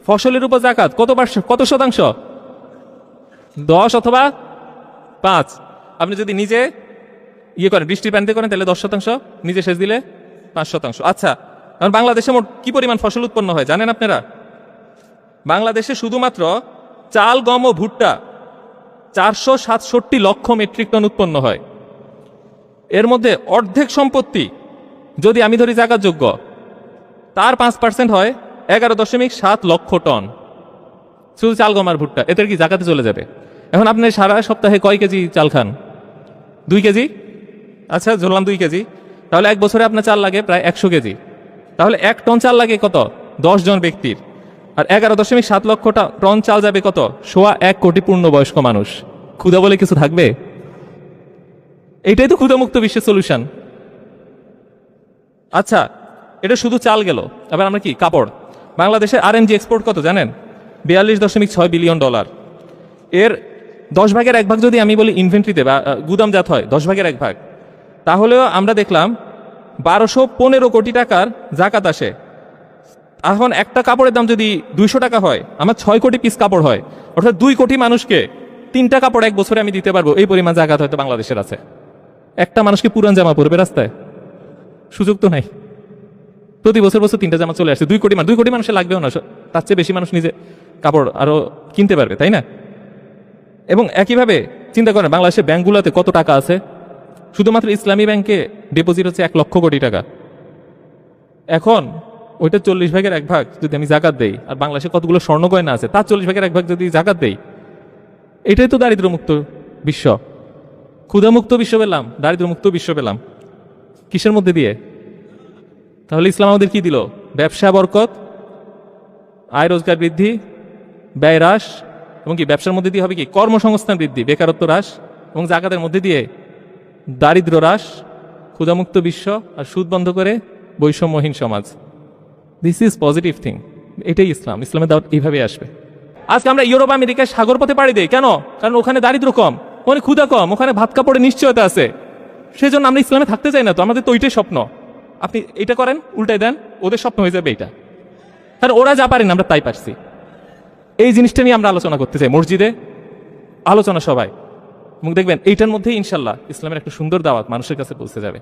ফসলের উপর যাকাত কত শতাংশ? 10 অথবা 5। আপনি যদি নিজে করেন, বৃষ্টির পানিতে করেন, তাহলে 10%, নিজে সেচ দিলে 5%। আচ্ছা, কারণ বাংলাদেশে মোট কি পরিমাণ ফসল উৎপন্ন হয় জানেন আপনারা? বাংলাদেশে শুধুমাত্র চাল, গম ও ভুট্টা 467 লক্ষ মেট্রিক টন উৎপন্ন হয়। এর মধ্যে অর্ধেক সম্পত্তি যদি আমি ধরি যাকাতযোগ্য, তার 5% হয় 11.7 লক্ষ টন, শুধু চাল, গম আর ভুট্টা। এদের কি যাকাতে চলে যাবে? এখন আপনি সারা সপ্তাহে কয় কেজি চাল খান? 2 কেজি। আচ্ছা, ধরলাম 2 কেজি, তাহলে এক বছরে আপনার চাল লাগে প্রায় 100 কেজি। তাহলে 1 টন চাল লাগে কত? 10 জন ব্যক্তির। আর 11.7 লক্ষ টন চাল যাবে কত? 1.25 কোটি পূর্ণবয়স্ক মানুষ। ক্ষুধা বলে কিছু থাকবে? এইটাই তো ক্ষুধামুক্ত বিশ্বের সলিউশন। আচ্ছা, এটা শুধু চাল গেল। এবার আমরা কি কাপড়? বাংলাদেশের RMG এক্সপোর্ট কত জানেন? $42.6 বিলিয়ন। এর 10 ভাগের 1 ভাগ যদি আমি বলি ইনভেন্টরিতে বা গুদামজাত হয়, 10 ভাগের 1 ভাগ, তাহলেও আমরা দেখলাম 1215 কোটি টাকার জাকাত আসে। এখন একটা কাপড়ের দাম যদি 200 টাকা হয়, আমার 6 কোটি পিস কাপড় হয়, অর্থাৎ 2 কোটি মানুষকে 3টা কাপড় এক বছরে আমি দিতে পারবো। এই পরিমাণ জাকাত হয়তো বাংলাদেশের আছে। একটা মানুষকে পুরান জামা পরবে রাস্তায়? সুযোগ তো নাই। প্রতি বছর 3টা জামা চলে আসছে। 2 কোটি মানুষের লাগবেও না, তার চেয়ে বেশি মানুষ নিজে কাপড় আরো কিনতে পারবে, তাই না? এবং একইভাবে চিন্তা করেন বাংলাদেশের ব্যাংকগুলোতে কত টাকা আছে। শুধুমাত্র ইসলামী ব্যাংকে ডিপোজিট হচ্ছে 1 লক্ষ কোটি টাকা। এখন ওইটা 40 ভাগের 1 ভাগ যদি আমি জাকাত দেই, আর বাংলাদেশে কতগুলো স্বর্ণ গয়না আছে তার 40 ভাগের 1 ভাগ যদি জাকাত দেই, এটাই তো দারিদ্র্যমুক্ত বিশ্ব। ক্ষুধামুক্ত বিশ্ব পেলাম, দারিদ্র্যমুক্ত বিশ্ব পেলাম। কিসের মধ্যে দিয়ে? তাহলে ইসলাম আমাদের কি দিল? ব্যবসা বরকত, আয় রোজগার বৃদ্ধি, ব্যয় হ্রাস, এবং কি ব্যবসার মধ্যে দিয়ে হবে কি কর্মসংস্থান বৃদ্ধি, বেকারত্ব হ্রাস, এবং জাকাতের মধ্যে দিয়ে দারিদ্র হ্রাস, ক্ষুধামুক্ত বিশ্ব, আর সুদ বন্ধ করে বৈষম্যহীন সমাজ। This is positive thing. এটাই ইসলাম। ইসলামের দাওয়াত এইভাবে আসবে। আজকে আমরা ইউরোপ আমেরিকায় সাগর পথে পাড়ি দেই কেন? কারণ ওখানে দারিদ্র কম, ওখানে ক্ষুধা কম, ওখানে ভাত কাপড়ে নিশ্চয়তা আছে। সেজন্য আমরা ইসলামে থাকতে চাই না তো, আমাদের তো ওইটাই স্বপ্ন। আপনি এটা করেন, উল্টাই দেন, ওদের স্বপ্ন হয়ে যাবে এইটা। কারণ ওরা যা পারেন আমরা তাই পারছি। এই জিনিসটা নিয়ে আমরা আলোচনা করতে চাই মসজিদে, আলোচনা সবাই, এবং দেখবেন এইটার মধ্যেই ইনশাল্লাহ ইসলামের একটা সুন্দর দাওয়াত মানুষের কাছে পৌঁছে যাবে।